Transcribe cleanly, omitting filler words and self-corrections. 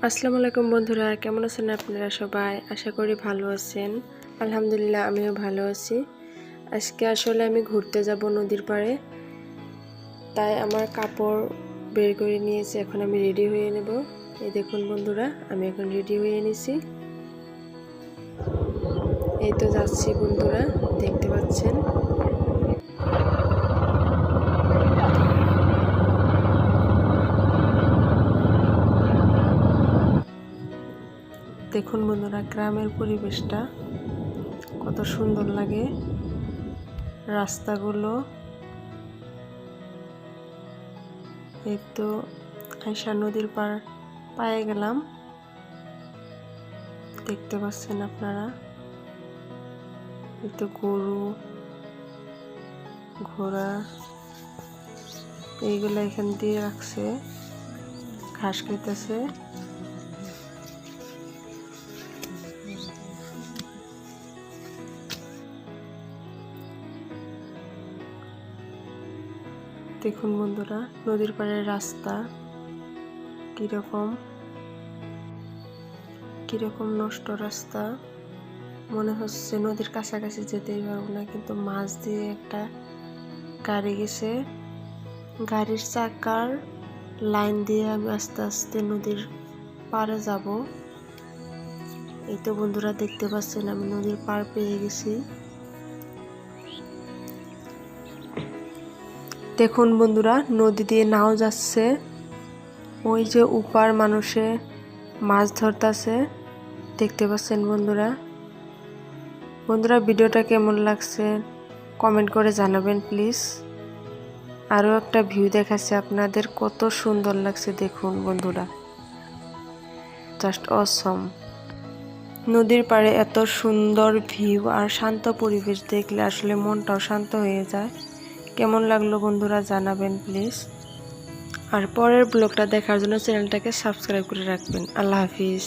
আসসালামু আলাইকুম বন্ধুরা, কেমন আছেন আপনারা সবাই? আশা করি ভালো আছেন। আলহামদুলিল্লাহ আমিও ভালো আছি। আজকে আসলে আমি ঘুরতে যাব নদীর পাড়ে, তাই আমার কাপড় বের করে নিয়েছি। এখন আমি রেডি হয়ে নেব। এই দেখুন বন্ধুরা, আমি এখন রেডি হয়ে নিছি। এই তো যাচ্ছি বন্ধুরা, দেখতে পাচ্ছেন। দেখুন বন্ধুরা, গ্রামের পরিবেশটা কত সুন্দর লাগে, রাস্তাগুলো। এই তো আয়শা নদীর পাড় পায়ে গেলাম, দেখতে পাচ্ছেন আপনারা। এই তো গরু, ঘোড়া এইগুলো এখান দিয়ে রাখছে, ঘাস খেতেছে। দেখুন বন্ধুরা, নদীর পাড়ের রাস্তা কিরকম নষ্ট রাস্তা। মনে হচ্ছে নদীর কাছাকাছি যেতেই পারবো না, কিন্তু মাছ দিয়ে একটা গাড়ি গেছে, গাড়ির চাকার লাইন দিয়ে আমি আস্তে আস্তে নদীর পাড়ে যাব। এই তো বন্ধুরা দেখতে পাচ্ছেন, আমি নদীর পাড় পেয়ে গেছি। দেখুন বন্ধুরা, নদী দিয়ে নাও যাচ্ছে। ওই যে উপার মানুষে মাছ ধরতেছে, দেখতে পাচ্ছেন বন্ধুরা। ভিডিওটা কেমন লাগছে কমেন্ট করে জানাবেন প্লিজ। আরও একটা ভিউ দেখাচ্ছে আপনাদের, কত সুন্দর লাগছে দেখুন বন্ধুরা, জাস্ট অসম। নদীর পাড়ে এত সুন্দর ভিউ আর শান্ত পরিবেশ দেখলে আসলে মনটাও শান্ত হয়ে যায়। কেমন লাগলো বন্ধুরা জানাবেন প্লিজ। আর পরের ব্লগটা দেখার জন্য চ্যানেলটাকে সাবস্ক্রাইব করে রাখবেন। আল্লাহ হাফিজ।